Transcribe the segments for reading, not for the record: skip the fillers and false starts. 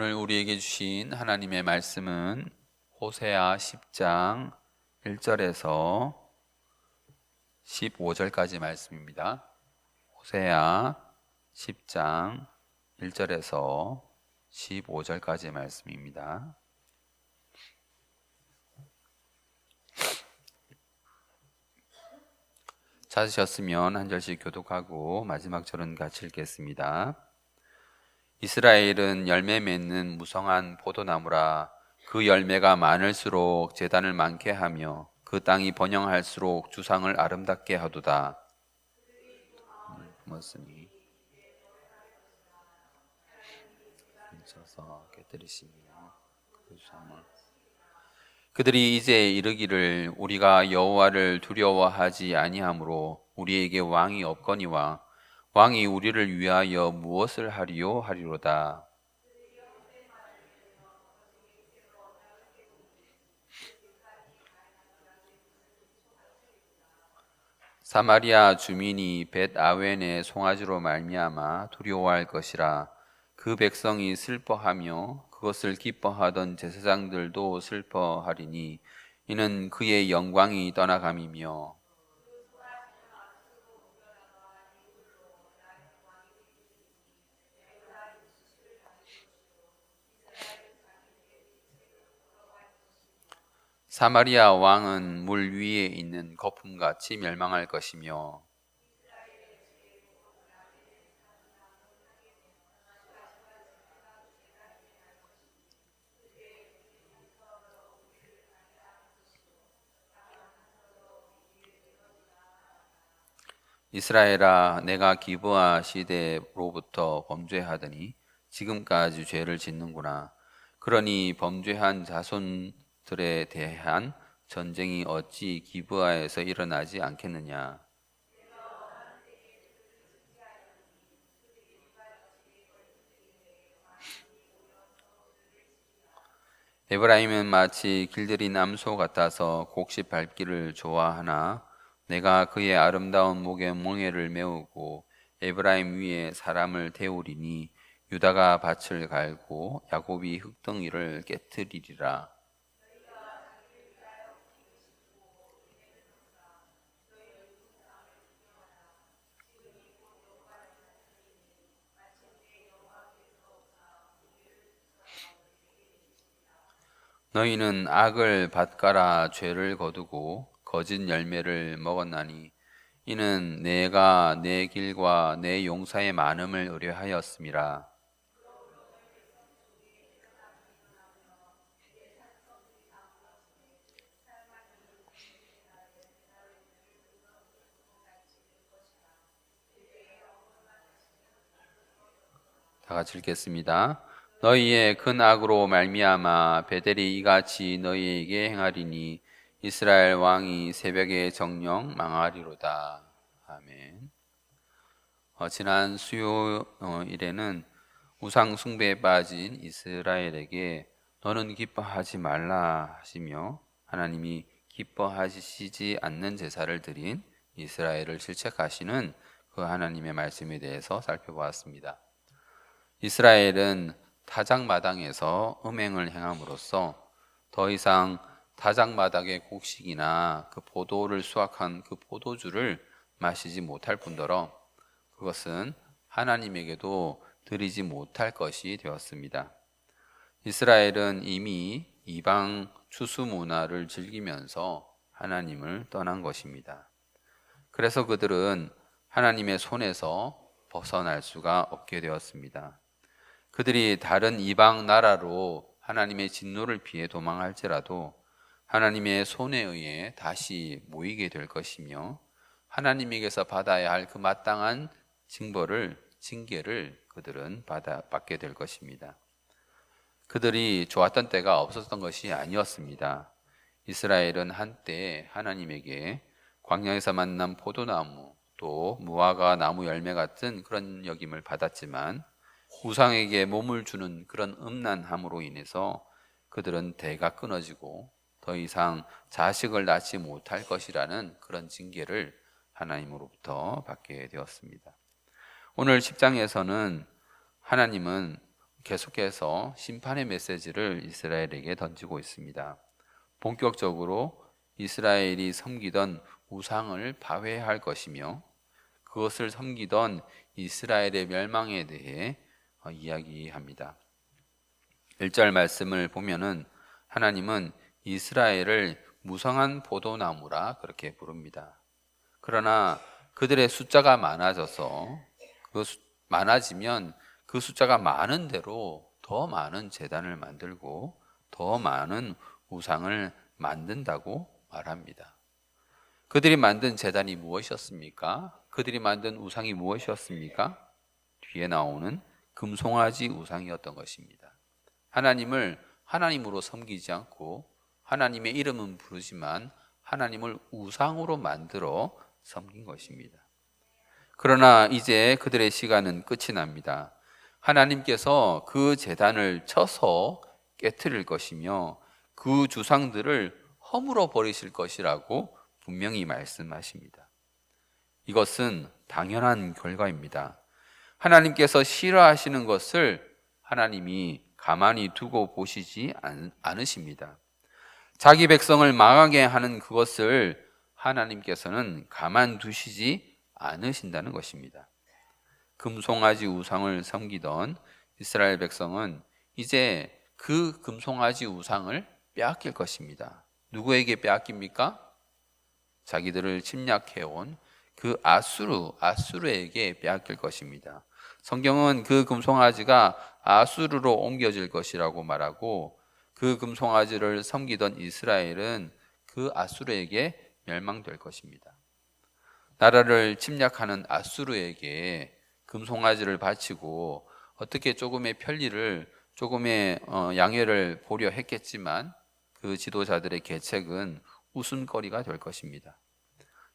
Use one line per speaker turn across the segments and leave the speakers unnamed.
오늘 우리에게 주신 하나님의 말씀은 호세아 10장 1절에서 15절까지 말씀입니다. 호세아 10장 1절에서 15절까지 말씀입니다. 찾으셨으면 한 절씩 교독하고 마지막 절은 같이 읽겠습니다. 이스라엘은 열매 맺는 무성한 포도나무라. 그 열매가 많을수록 제단을 많게 하며 그 땅이 번영할수록 주상을 아름답게 하도다. 무엇으니 서 깨뜨리시며 그 주상을 그들이 이제 이르기를 우리가 여호와를 두려워하지 아니하므로 우리에게 왕이 없거니와 왕이 우리를 위하여 무엇을 하리요 하리로다. 사마리아 주민이 벳 아웬의 송아지로 말미암아 두려워할 것이라. 그 백성이 슬퍼하며 그것을 기뻐하던 제사장들도 슬퍼하리니 이는 그의 영광이 떠나감이며 사마리아 왕은 물 위에 있는 거품같이 멸망할 것이며 이스라엘아, 내가 기브아 시대로부터 범죄하더니 지금까지 죄를 짓는구나. 그러니 범죄한 자손들에 대한 전쟁이 어찌 기브아에서 일어나지 않겠느냐. 에브라임은 마치 길들인 암소 같아서 곡식 밟기를 좋아하나 내가 그의 아름다운 목에 멍에를 메우고 에브라임 위에 사람을 태우리니 유다가 밭을 갈고 야곱이 흙덩이를 깨트리리라. 너희는 악을 밭가라 죄를 거두고 거짓 열매를 먹었나니 이는 내가 내 길과 내 용사의 많음을 의뢰하였음이라. 다 같이 읽겠습니다. 너희의 큰 악으로 말미암아 베델이 이같이 너희에게 행하리니 이스라엘 왕이 새벽에 정령 망하리로다. 아멘. 지난 수요일에는 우상 숭배에 빠진 이스라엘에게 너는 기뻐하지 말라 하시며 하나님이 기뻐하시지 않는 제사를 드린 이스라엘을 질책하시는 그 하나님의 말씀에 대해서 살펴보았습니다. 이스라엘은 타작마당에서 음행을 행함으로써 더 이상 타작마당의 곡식이나 그 포도를 수확한 그 포도주를 마시지 못할 뿐더러 그것은 하나님에게도 드리지 못할 것이 되었습니다. 이스라엘은 이미 이방 추수 문화를 즐기면서 하나님을 떠난 것입니다. 그래서 그들은 하나님의 손에서 벗어날 수가 없게 되었습니다. 그들이 다른 이방 나라로 하나님의 진노를 피해 도망할지라도 하나님의 손에 의해 다시 모이게 될 것이며 하나님에게서 받아야 할 그 마땅한 징계를 그들은 받게 될 것입니다. 그들이 좋았던 때가 없었던 것이 아니었습니다. 이스라엘은 한때 하나님에게 광야에서 만난 포도나무 또 무화과 나무 열매 같은 그런 여김을 받았지만 우상에게 몸을 주는 그런 음란함으로 인해서 그들은 대가 끊어지고 더 이상 자식을 낳지 못할 것이라는 그런 징계를 하나님으로부터 받게 되었습니다. 오늘 10장에서는 하나님은 계속해서 심판의 메시지를 이스라엘에게 던지고 있습니다. 본격적으로 이스라엘이 섬기던 우상을 파괴할 것이며 그것을 섬기던 이스라엘의 멸망에 대해 이야기합니다. 1절 말씀을 보면은 하나님은 이스라엘을 무성한 포도나무라 그렇게 부릅니다. 그러나 그들의 숫자가 많아져서 많아지면 그 숫자가 많은 대로 더 많은 제단을 만들고 더 많은 우상을 만든다고 말합니다. 그들이 만든 제단이 무엇이었습니까? 그들이 만든 우상이 무엇이었습니까? 뒤에 나오는 금송아지 우상이었던 것입니다. 하나님을 하나님으로 섬기지 않고 하나님의 이름은 부르지만 하나님을 우상으로 만들어 섬긴 것입니다. 그러나 이제 그들의 시간은 끝이 납니다. 하나님께서 그 제단을 쳐서 깨트릴 것이며 그 주상들을 허물어 버리실 것이라고 분명히 말씀하십니다. 이것은 당연한 결과입니다. 하나님께서 싫어하시는 것을 하나님이 가만히 두고 보시지 않으십니다. 자기 백성을 망하게 하는 그것을 하나님께서는 가만두시지 않으신다는 것입니다. 금송아지 우상을 섬기던 이스라엘 백성은 이제 그 금송아지 우상을 빼앗길 것입니다. 누구에게 빼앗깁니까? 자기들을 침략해온 그 아수르에게 빼앗길 것입니다. 성경은 그 금송아지가 아수르로 옮겨질 것이라고 말하고 그 금송아지를 섬기던 이스라엘은 그 아수르에게 멸망될 것입니다. 나라를 침략하는 아수르에게 금송아지를 바치고 어떻게 조금의 편리를 조금의 양해를 보려 했겠지만 그 지도자들의 계책은 웃음거리가 될 것입니다.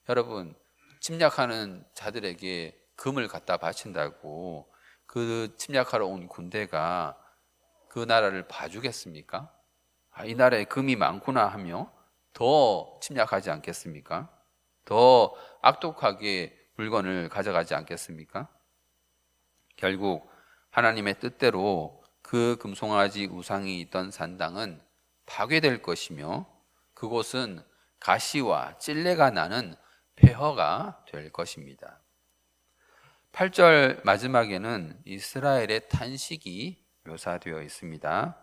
여러분, 침략하는 자들에게 금을 갖다 바친다고 그 침략하러 온 군대가 그 나라를 봐주겠습니까? 이 나라에 금이 많구나 하며 더 침략하지 않겠습니까? 더 악독하게 물건을 가져가지 않겠습니까? 결국 하나님의 뜻대로 그 금송아지 우상이 있던 산당은 파괴될 것이며 그곳은 가시와 찔레가 나는 폐허가 될 것입니다. 8절 마지막에는 이스라엘의 탄식이 묘사되어 있습니다.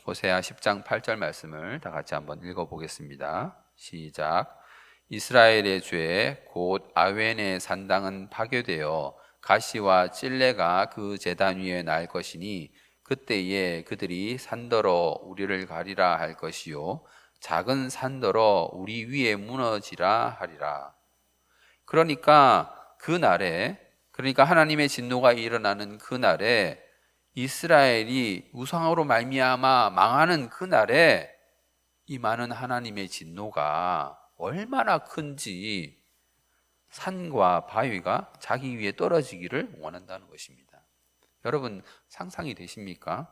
호세아 10장 8절 말씀을 다 같이 한번 읽어보겠습니다. 시작. 이스라엘의 죄 곧 아웬의 산당은 파괴되어 가시와 찔레가 그 제단 위에 날 것이니 그때에 그들이 산더러 우리를 가리라 할 것이요 작은 산더러 우리 위에 무너지라 하리라. 그러니까 하나님의 진노가 일어나는 그날에 이스라엘이 우상으로 말미암아 망하는 그날에 이 많은 하나님의 진노가 얼마나 큰지 산과 바위가 자기 위에 떨어지기를 원한다는 것입니다. 여러분 상상이 되십니까?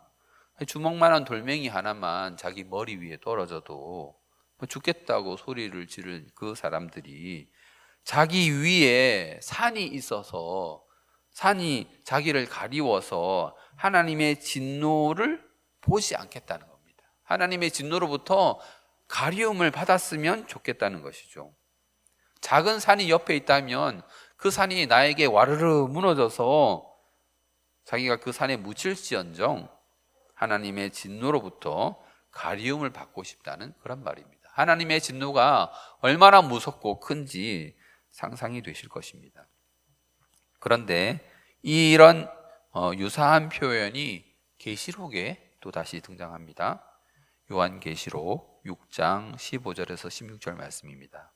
주먹만한 돌멩이 하나만 자기 머리 위에 떨어져도 죽겠다고 소리를 지를 그 사람들이 자기 위에 산이 있어서 산이 자기를 가리워서 하나님의 진노를 보지 않겠다는 겁니다. 하나님의 진노로부터 가리움을 받았으면 좋겠다는 것이죠. 작은 산이 옆에 있다면 그 산이 나에게 와르르 무너져서 자기가 그 산에 묻힐지언정 하나님의 진노로부터 가리움을 받고 싶다는 그런 말입니다. 하나님의 진노가 얼마나 무섭고 큰지 상상이 되실 것입니다. 그런데 이런 유사한 표현이 계시록에 또다시 등장합니다. 요한계시록 6장 15절에서 16절 말씀입니다.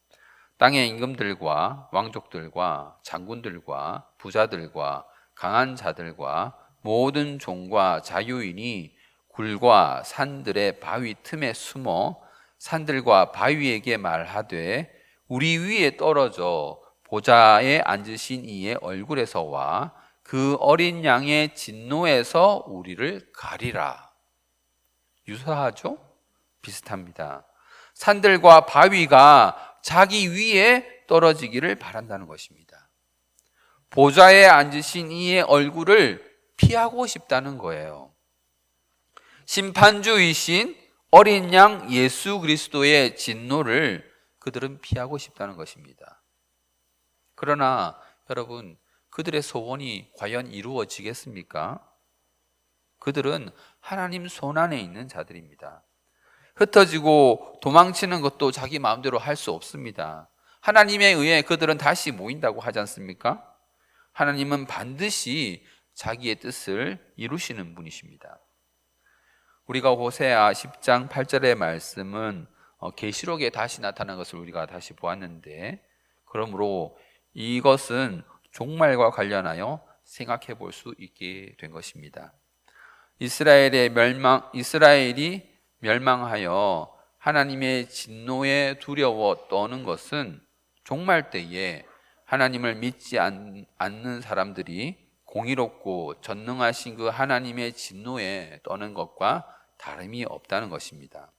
땅의 임금들과 왕족들과 장군들과 부자들과 강한 자들과 모든 종과 자유인이 굴과 산들의 바위 틈에 숨어 산들과 바위에게 말하되 우리 위에 떨어져 보좌에 앉으신 이의 얼굴에서와 그 어린 양의 진노에서 우리를 가리라. 유사하죠? 비슷합니다. 산들과 바위가 자기 위에 떨어지기를 바란다는 것입니다. 보좌에 앉으신 이의 얼굴을 피하고 싶다는 거예요. 심판주이신 어린 양 예수 그리스도의 진노를 그들은 피하고 싶다는 것입니다. 그러나 여러분, 그들의 소원이 과연 이루어지겠습니까? 그들은 하나님 손안에 있는 자들입니다. 흩어지고 도망치는 것도 자기 마음대로 할 수 없습니다. 하나님에 의해 그들은 다시 모인다고 하지 않습니까? 하나님은 반드시 자기의 뜻을 이루시는 분이십니다. 우리가 호세아 10장 8절의 말씀은 계시록에 다시 나타난 것을 우리가 다시 보았는데, 그러므로 이것은 종말과 관련하여 생각해 볼 수 있게 된 것입니다. 이스라엘이 멸망하여 하나님의 진노에 두려워 떠는 것은 종말 때에 하나님을 믿지 않는 사람들이 공의롭고 전능하신 그 하나님의 진노에 떠는 것과 다름이 없다는 것입니다.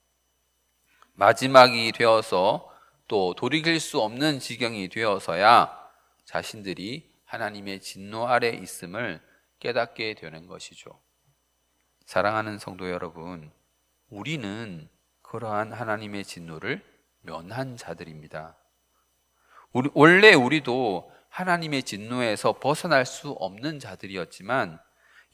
마지막이 되어서 또 돌이킬 수 없는 지경이 되어서야 자신들이 하나님의 진노 아래 있음을 깨닫게 되는 것이죠. 사랑하는 성도 여러분, 우리는 그러한 하나님의 진노를 면한 자들입니다. 원래 우리도 하나님의 진노에서 벗어날 수 없는 자들이었지만,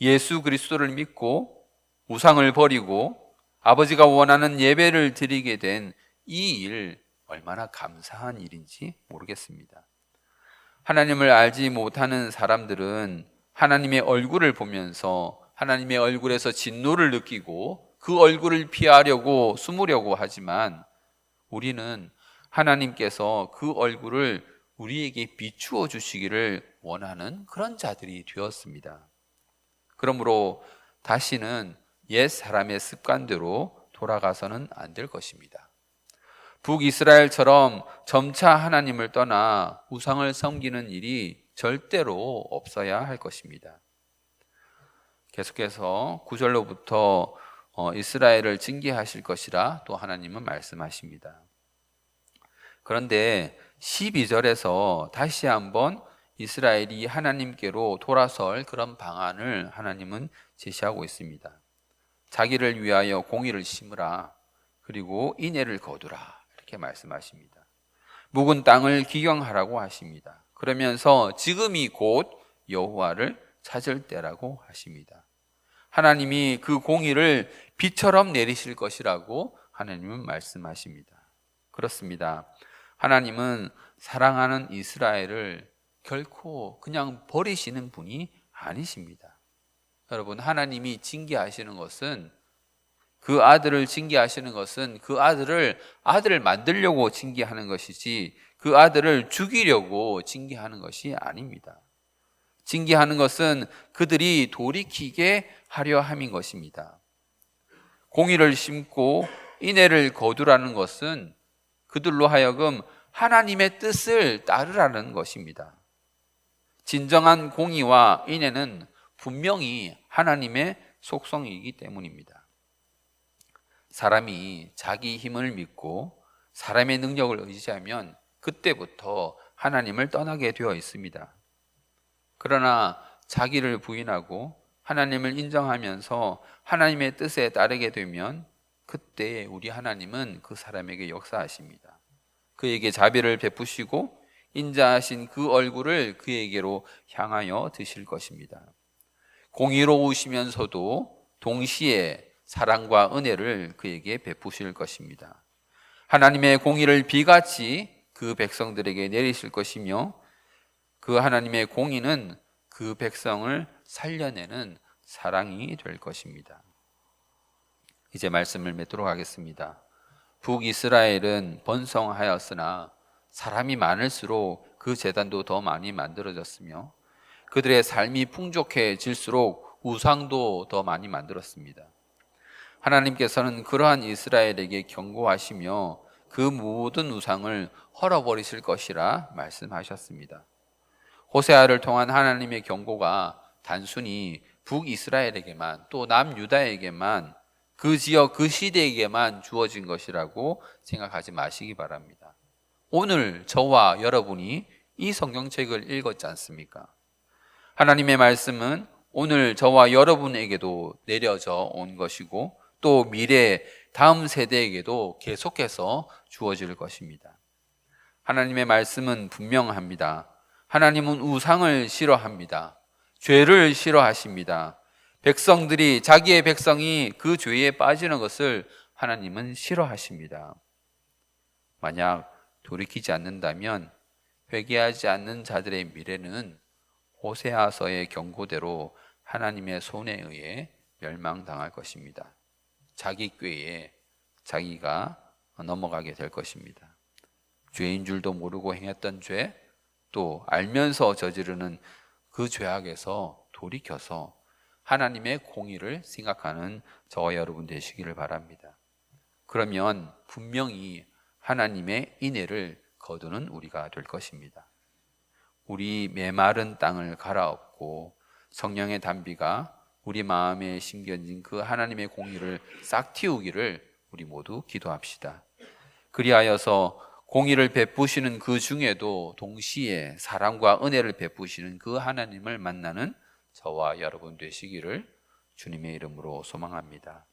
예수 그리스도를 믿고 우상을 버리고 아버지가 원하는 예배를 드리게 된 이 일, 얼마나 감사한 일인지 모르겠습니다. 하나님을 알지 못하는 사람들은 하나님의 얼굴을 보면서 하나님의 얼굴에서 진노를 느끼고 그 얼굴을 피하려고 숨으려고 하지만, 우리는 하나님께서 그 얼굴을 우리에게 비추어 주시기를 원하는 그런 자들이 되었습니다. 그러므로 다시는 옛 사람의 습관대로 돌아가서는 안 될 것입니다. 북이스라엘처럼 점차 하나님을 떠나 우상을 섬기는 일이 절대로 없어야 할 것입니다. 계속해서 9절로부터 이스라엘을 징계하실 것이라 또 하나님은 말씀하십니다. 그런데 12절에서 다시 한번 이스라엘이 하나님께로 돌아설 그런 방안을 하나님은 제시하고 있습니다. 자기를 위하여 공의를 심으라, 그리고 인애를 거두라, 이렇게 말씀하십니다. 묵은 땅을 기경하라고 하십니다. 그러면서 지금이 곧 여호와를 찾을 때라고 하십니다. 하나님이 그 공의를 비처럼 내리실 것이라고 하나님은 말씀하십니다. 그렇습니다. 하나님은 사랑하는 이스라엘을 결코 그냥 버리시는 분이 아니십니다. 여러분, 하나님이 징계하시는 것은, 그 아들을 징계하시는 것은 그 아들을 만들려고 징계하는 것이지 그 아들을 죽이려고 징계하는 것이 아닙니다. 징계하는 것은 그들이 돌이키게 하려 함인 것입니다. 공의를 심고 인애를 거두라는 것은 그들로 하여금 하나님의 뜻을 따르라는 것입니다. 진정한 공의와 인애는 분명히 하나님의 속성이기 때문입니다. 사람이 자기 힘을 믿고 사람의 능력을 의지하면 그때부터 하나님을 떠나게 되어 있습니다. 그러나 자기를 부인하고 하나님을 인정하면서 하나님의 뜻에 따르게 되면 그때 우리 하나님은 그 사람에게 역사하십니다. 그에게 자비를 베푸시고 인자하신 그 얼굴을 그에게로 향하여 드실 것입니다. 공의로우시면서도 동시에 사랑과 은혜를 그에게 베푸실 것입니다. 하나님의 공의를 비같이 그 백성들에게 내리실 것이며, 그 하나님의 공의는 그 백성을 살려내는 사랑이 될 것입니다. 이제 말씀을 맺도록 하겠습니다. 북이스라엘은 번성하였으나 사람이 많을수록 그 제단도 더 많이 만들어졌으며, 그들의 삶이 풍족해질수록 우상도 더 많이 만들었습니다. 하나님께서는 그러한 이스라엘에게 경고하시며 그 모든 우상을 헐어버리실 것이라 말씀하셨습니다. 호세아를 통한 하나님의 경고가 단순히 북이스라엘에게만, 또 남유다에게만, 그 지역 그 시대에게만 주어진 것이라고 생각하지 마시기 바랍니다. 오늘 저와 여러분이 이 성경책을 읽었지 않습니까? 하나님의 말씀은 오늘 저와 여러분에게도 내려져 온 것이고, 또 미래 다음 세대에게도 계속해서 주어질 것입니다. 하나님의 말씀은 분명합니다. 하나님은 우상을 싫어합니다. 죄를 싫어하십니다. 자기의 백성이 그 죄에 빠지는 것을 하나님은 싫어하십니다. 만약 돌이키지 않는다면 회개하지 않는 자들의 미래는 호세아서의 경고대로 하나님의 손에 의해 멸망당할 것입니다. 자기 꾀에 자기가 넘어가게 될 것입니다. 죄인 줄도 모르고 행했던 죄, 또 알면서 저지르는 그 죄악에서 돌이켜서 하나님의 공의를 생각하는 저와 여러분 되시기를 바랍니다. 그러면 분명히 하나님의 인애를 거두는 우리가 될 것입니다. 우리 메마른 땅을 갈아엎고 성령의 단비가 우리 마음에 심겨진 그 하나님의 공의를 싹 틔우기를 우리 모두 기도합시다. 그리하여서 공의를 베푸시는 그 중에도 동시에 사랑과 은혜를 베푸시는 그 하나님을 만나는 저와 여러분 되시기를 주님의 이름으로 소망합니다.